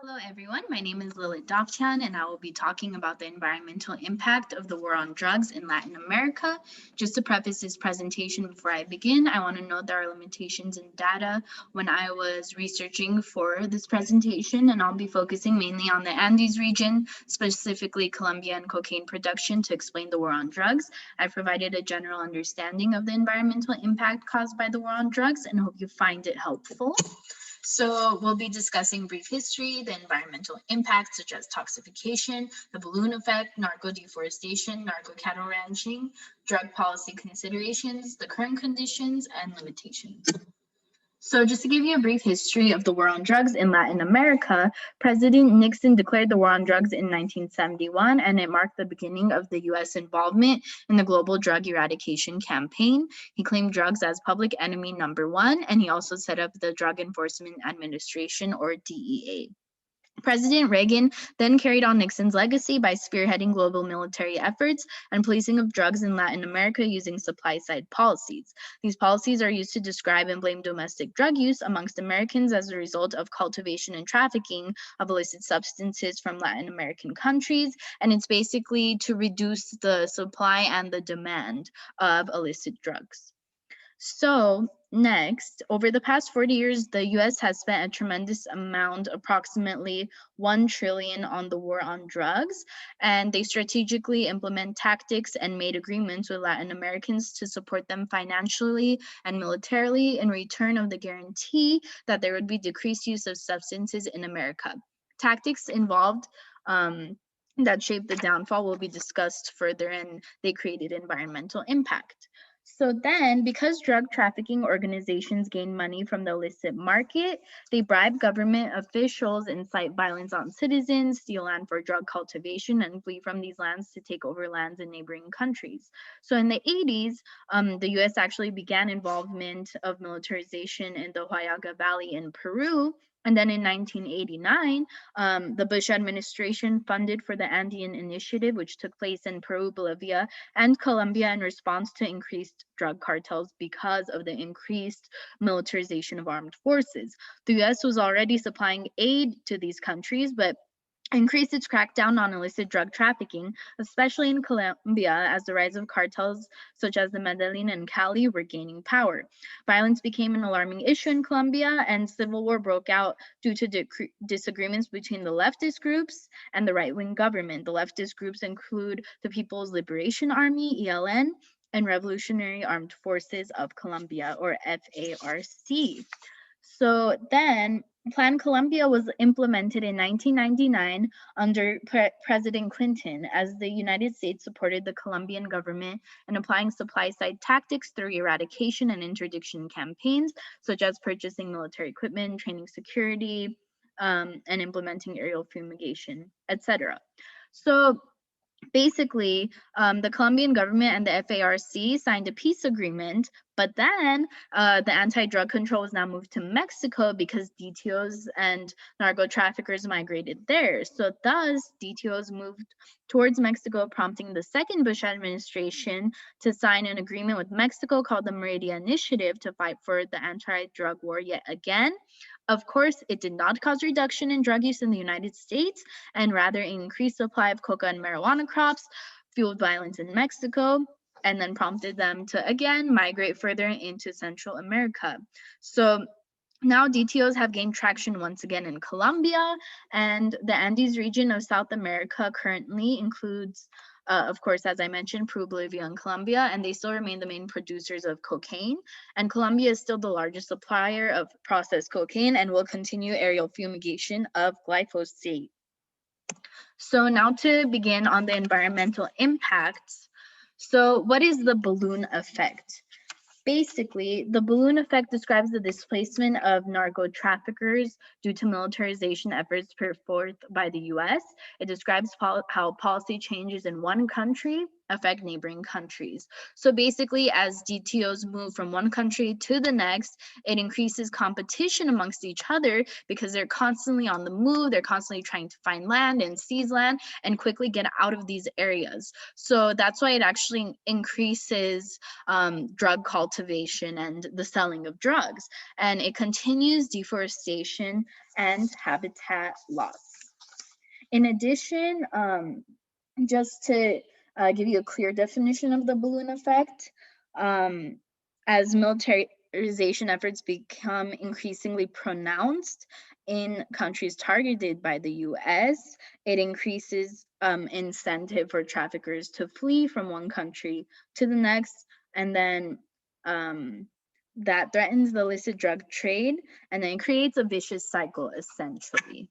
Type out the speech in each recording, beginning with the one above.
Hello everyone, my name is Lilyt Davtyan and I will be talking about the environmental impact of the war on drugs in Latin America. Just to preface this presentation before I begin, I want to note there are limitations in data when I was researching for this presentation, and I'll be focusing mainly on the Andes region, specifically Colombia and cocaine production, to explain the war on drugs. I've provided a general understanding of the environmental impact caused by the war on drugs and hope you find it helpful. So we'll be discussing brief history, the environmental impacts such as toxification, the balloon effect, narco deforestation, narco cattle ranching, drug policy considerations, the current conditions, and limitations. So just to give you a brief history of the war on drugs in Latin America, President Nixon declared the war on drugs in 1971, and it marked the beginning of the U.S. involvement in the global drug eradication campaign. He claimed drugs as public enemy number one, and he also set up the Drug Enforcement Administration, or DEA. President Reagan then carried on Nixon's legacy by spearheading global military efforts and policing of drugs in Latin America using supply-side policies. These policies are used to describe and blame domestic drug use amongst Americans as a result of cultivation and trafficking of illicit substances from Latin American countries, and it's basically to reduce the supply and the demand of illicit drugs. So next, over the past 40 years, the US has spent a tremendous amount, approximately 1 trillion on the war on drugs, and they strategically implement tactics and made agreements with Latin Americans to support them financially and militarily in return of the guarantee that there would be decreased use of substances in America. Tactics involved that shaped the downfall will be discussed further, and they created environmental impact. So then, because drug trafficking organizations gain money from the illicit market, they bribe government officials, incite violence on citizens, steal land for drug cultivation, and flee from these lands to take over lands in neighboring countries. So in the 80s, the US actually began involvement of militarization in the Huallaga Valley in Peru. And then in 1989, the Bush administration funded for the Andean Initiative, which took place in Peru, Bolivia, and Colombia in response to increased drug cartels because of the increased militarization of armed forces. The US was already supplying aid to these countries, but increased its crackdown on illicit drug trafficking, especially in Colombia, as the rise of cartels such as the Medellin and Cali were gaining power. Violence became an alarming issue in Colombia, and civil war broke out due to disagreements between the leftist groups and the right-wing government. The leftist groups include the People's Liberation Army, ELN, and Revolutionary Armed Forces of Colombia, or FARC. So then Plan Colombia was implemented in 1999 under President Clinton, as the United States supported the Colombian government in applying supply-side tactics through eradication and interdiction campaigns, such as purchasing military equipment, training security, and implementing aerial fumigation, etc. So basically, the Colombian government and the FARC signed a peace agreement, but then the anti-drug control was now moved to Mexico because DTOs and narco traffickers migrated there. So thus, DTOs moved towards Mexico, prompting the second Bush administration to sign an agreement with Mexico called the Merida Initiative to fight for the anti-drug war yet again. Of course, it did not cause reduction in drug use in the United States, and rather increased supply of coca and marijuana crops, fueled violence in Mexico, and then prompted them to again migrate further into Central America. So now DTOs have gained traction once again in Colombia, and the Andes region of South America currently includes, of course, as I mentioned, Peru, Bolivia, and Colombia, and they still remain the main producers of cocaine. And Colombia is still the largest supplier of processed cocaine and will continue aerial fumigation of glyphosate. So now to begin on the environmental impacts. So what is the balloon effect? Basically, the balloon effect describes the displacement of narco traffickers due to militarization efforts put forth by the US. It describes how policy changes in one country affect neighboring countries. So basically, as DTOs move from one country to the next, it increases competition amongst each other because they're constantly on the move, they're constantly trying to find land and seize land and quickly get out of these areas. So that's why it actually increases drug cultivation and the selling of drugs. And it continues deforestation and habitat loss. In addition, just to give you a clear definition of the balloon effect, as militarization efforts become increasingly pronounced in countries targeted by the US, it increases incentive for traffickers to flee from one country to the next, and then that threatens the illicit drug trade, and then creates a vicious cycle, essentially.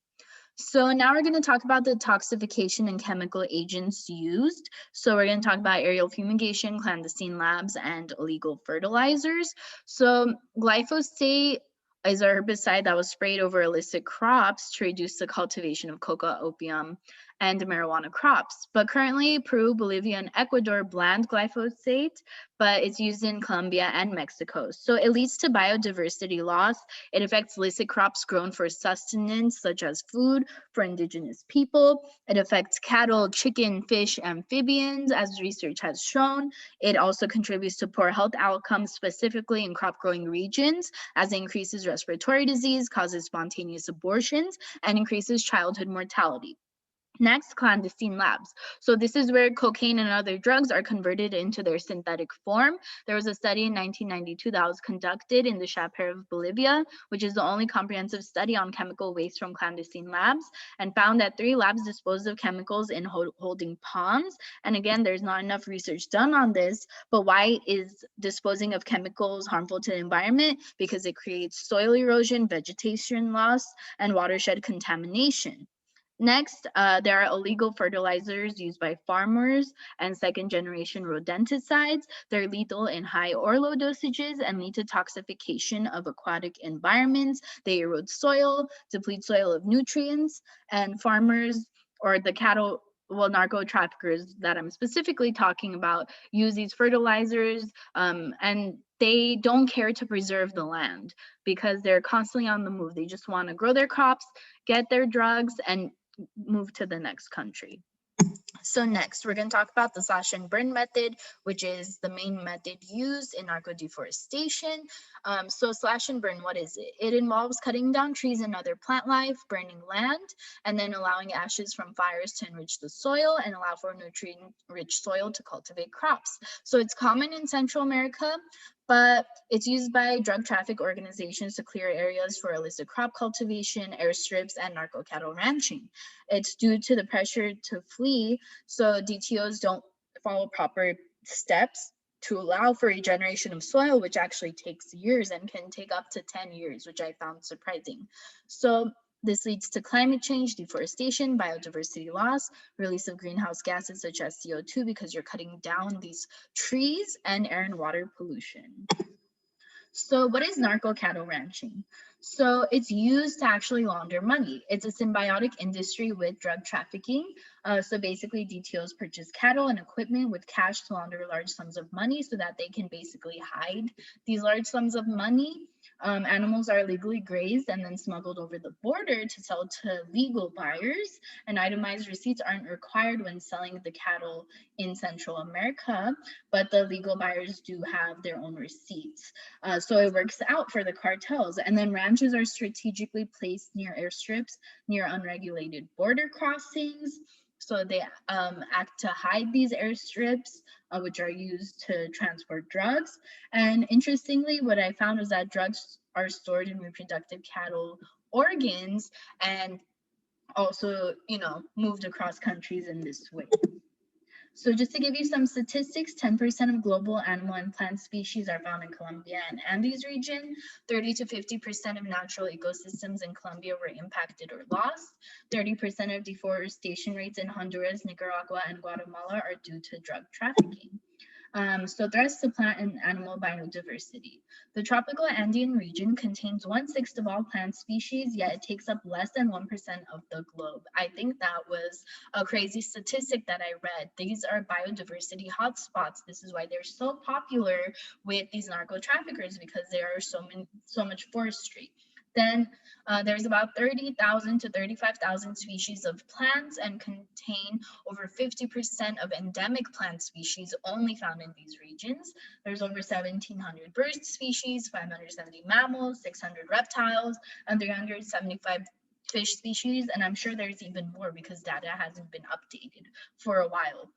So now we're going to talk about the toxification and chemical agents used. So we're going to talk about aerial fumigation, clandestine labs, and illegal fertilizers. So glyphosate is a herbicide that was sprayed over illicit crops to reduce the cultivation of coca, opium, and marijuana crops. But currently, Peru, Bolivia, and Ecuador banned glyphosate, but it's used in Colombia and Mexico. So it leads to biodiversity loss. It affects illicit crops grown for sustenance, such as food for indigenous people. It affects cattle, chicken, fish, amphibians, as research has shown. It also contributes to poor health outcomes, specifically in crop growing regions, as it increases respiratory disease, causes spontaneous abortions, and increases childhood mortality. Next, clandestine labs. So this is where cocaine and other drugs are converted into their synthetic form. There was a study in 1992 that was conducted in the Chaper of Bolivia, which is the only comprehensive study on chemical waste from clandestine labs, and found that 3 labs disposed of chemicals in holding ponds. And again, there's not enough research done on this, but why is disposing of chemicals harmful to the environment? Because it creates soil erosion, vegetation loss, and watershed contamination. Next, there are illegal fertilizers used by farmers and second-generation rodenticides. They're lethal in high or low dosages and lead to toxification of aquatic environments. They erode soil, deplete soil of nutrients, and farmers or the cattle, well, narco traffickers that I'm specifically talking about, use these fertilizers and they don't care to preserve the land because they're constantly on the move. They just want to grow their crops, get their drugs, and move to the next country. So next, we're going to talk about the slash and burn method, which is the main method used in narco deforestation. So slash and burn, what is it? It involves cutting down trees and other plant life, burning land, and then allowing ashes from fires to enrich the soil and allow for nutrient-rich soil to cultivate crops. So it's common in Central America, but it's used by drug traffic organizations to clear areas for illicit crop cultivation, airstrips, and narco cattle ranching. It's due to the pressure to flee, so DTOs don't follow proper steps to allow for regeneration of soil, which actually takes years and can take up to 10 years, which I found surprising. So this leads to climate change, deforestation, biodiversity loss, release of greenhouse gases such as CO2 because you're cutting down these trees, and air and water pollution. So what is narco cattle ranching? So it's used to actually launder money. It's a symbiotic industry with drug trafficking. So basically DTOs purchase cattle and equipment with cash to launder large sums of money so that they can basically hide these large sums of money. Animals are legally grazed and then smuggled over the border to sell to legal buyers, and itemized receipts aren't required when selling the cattle in Central America, but the legal buyers do have their own receipts. So it works out for the cartels. And then ranches are strategically placed near airstrips, near unregulated border crossings. So they act to hide these airstrips, which are used to transport drugs. And interestingly, what I found was that drugs are stored in reproductive cattle organs and also, moved across countries in this way. So just to give you some statistics, 10% of global animal and plant species are found in Colombia and Andes region. 30 to 50% of natural ecosystems in Colombia were impacted or lost. 30% of deforestation rates in Honduras, Nicaragua, and Guatemala are due to drug trafficking. So threats to plant and animal biodiversity. The tropical Andean region contains 1/6 of all plant species, yet it takes up less than 1% of the globe. I think that was a crazy statistic that I read. These are biodiversity hotspots. This is why they're so popular with these narco traffickers, because there are so much forestry. Then there's about 30,000 to 35,000 species of plants and contain over 50% of endemic plant species only found in these regions. There's over 1,700 bird species, 570 mammals, 600 reptiles, and 375 fish species. And I'm sure there's even more because data hasn't been updated for a while.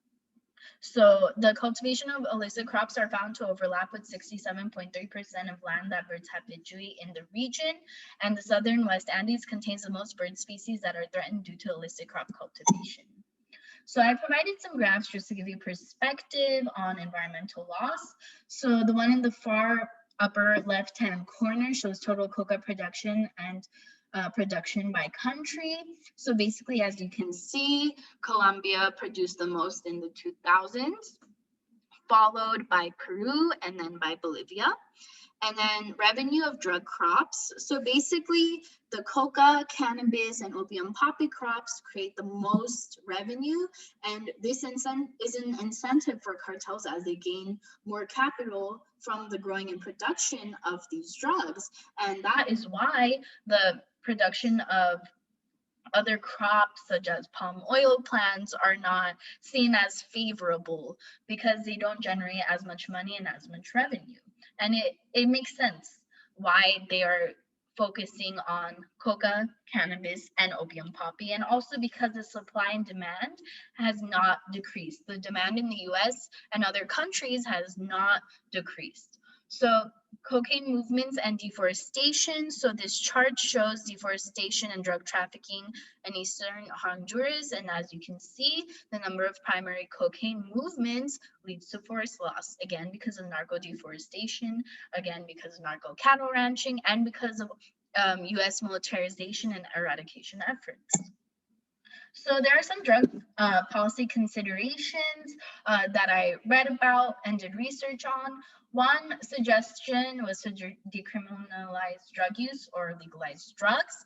So the cultivation of illicit crops are found to overlap with 67.3% of land that birds habituate in the region, and the southern West Andes contains the most bird species that are threatened due to illicit crop cultivation. So I provided some graphs just to give you perspective on environmental loss. So the one in the far upper left-hand corner shows total coca production and production by country. So basically, as you can see, Colombia produced the most in the 2000s, followed by Peru and then by Bolivia. And then revenue of drug crops. So basically, the coca, cannabis, and opium poppy crops create the most revenue. And this is an incentive for cartels as they gain more capital from the growing and production of these drugs. And that is why the production of other crops such as palm oil plants are not seen as favorable because they don't generate as much money and as much revenue. And it makes sense why they are focusing on coca, cannabis, and opium poppy, and also because the supply and demand has not decreased. The demand in the US and other countries has not decreased. So cocaine movements and deforestation. So this chart shows deforestation and drug trafficking in eastern Honduras. And as you can see, the number of primary cocaine movements leads to forest loss, again, because of narco deforestation, again, because of narco cattle ranching, and because of US militarization and eradication efforts. So there are some drug policy considerations that I read about and did research on. One suggestion was to decriminalize drug use or legalize drugs.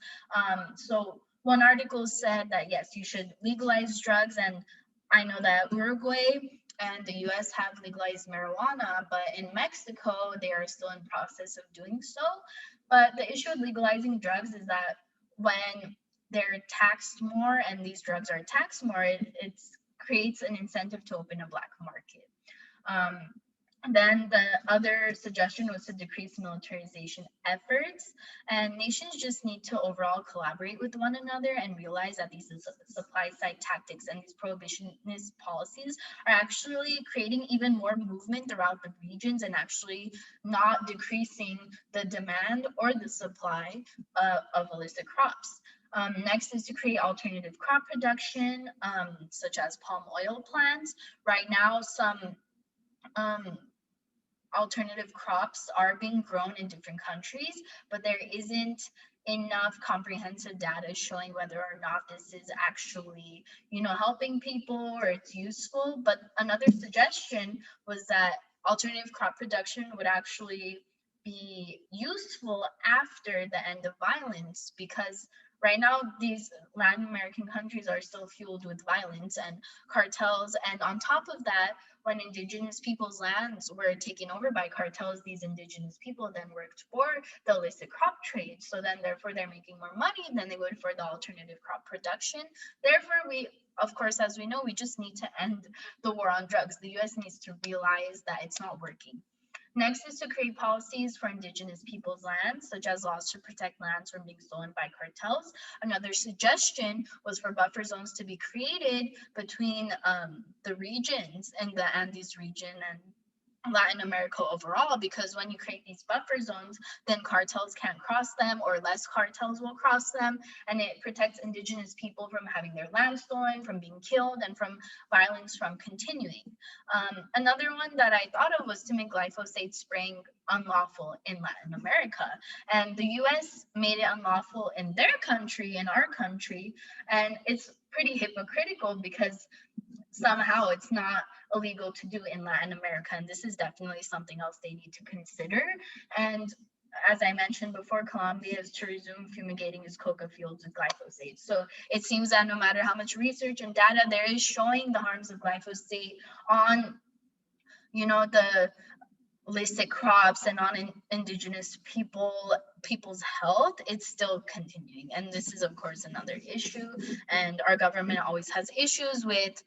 So one article said that yes, you should legalize drugs, and I know that Uruguay and the US have legalized marijuana, but in Mexico, they are still in process of doing so. But the issue with legalizing drugs is that when they're taxed more and these drugs are taxed more, it creates an incentive to open a black market. Then the other suggestion was to decrease militarization efforts, and nations just need to overall collaborate with one another and realize that these supply side tactics and these prohibitionist policies are actually creating even more movement throughout the regions and actually not decreasing the demand or the supply of illicit crops. Next is to create alternative crop production, such as palm oil plants. Right now, some alternative crops are being grown in different countries, but there isn't enough comprehensive data showing whether or not this is actually, helping people or it's useful. But another suggestion was that alternative crop production would actually be useful after the end of violence, because right now these Latin American countries are still fueled with violence and cartels. And on top of that, when indigenous people's lands were taken over by cartels, these indigenous people then worked for the illicit crop trade. So then therefore they're making more money than they would for the alternative crop production. Therefore, we, of course, as we know, we just need to end the war on drugs. The US needs to realize that it's not working. Next is to create policies for indigenous people's lands, such as laws to protect lands from being stolen by cartels. Another suggestion was for buffer zones to be created between the regions in the Andes region and Latin America overall, because when you create these buffer zones, then cartels can't cross them, or less cartels will cross them, and it protects indigenous people from having their land stolen, from being killed, and from violence from continuing. Another one that I thought of was to make glyphosate spraying unlawful in Latin America, and the US made it unlawful in their country, in our country, and it's pretty hypocritical because somehow it's not illegal to do in Latin America. And this is definitely something else they need to consider. And as I mentioned before, Colombia is to resume fumigating its coca fields with glyphosate. So it seems that no matter how much research and data there is showing the harms of glyphosate on, the illicit crops and on indigenous people's health, it's still continuing. And this is, of course, another issue. And our government always has issues with,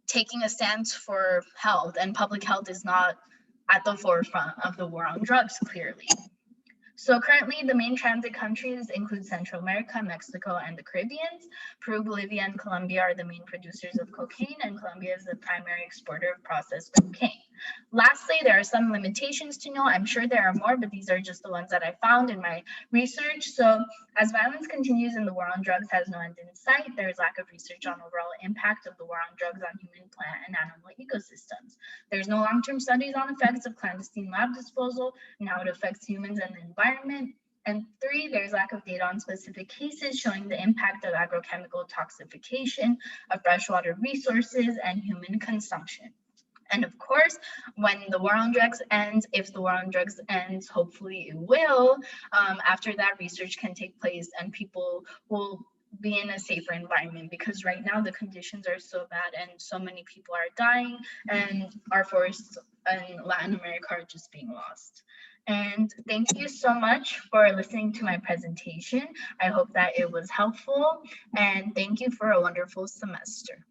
taking a stance for health, and public health is not at the forefront of the war on drugs, clearly. So currently, the main transit countries include Central America, Mexico, and the Caribbean. Peru, Bolivia, and Colombia are the main producers of cocaine, and Colombia is the primary exporter of processed cocaine. Lastly, there are some limitations to know. I'm sure there are more, but these are just the ones that I found in my research. So as violence continues and the war on drugs has no end in sight, there is lack of research on overall impact of the war on drugs on human, plant, and animal ecosystems. There's no long-term studies on effects of clandestine lab disposal and how it affects humans and the environment. And 3, there's lack of data on specific cases showing the impact of agrochemical toxification of freshwater resources and human consumption. And of course, when the war on drugs ends, if the war on drugs ends, hopefully it will, after that, research can take place and people will be in a safer environment, because right now the conditions are so bad and so many people are dying and our forests in Latin America are just being lost. And thank you so much for listening to my presentation. I hope that it was helpful, and thank you for a wonderful semester.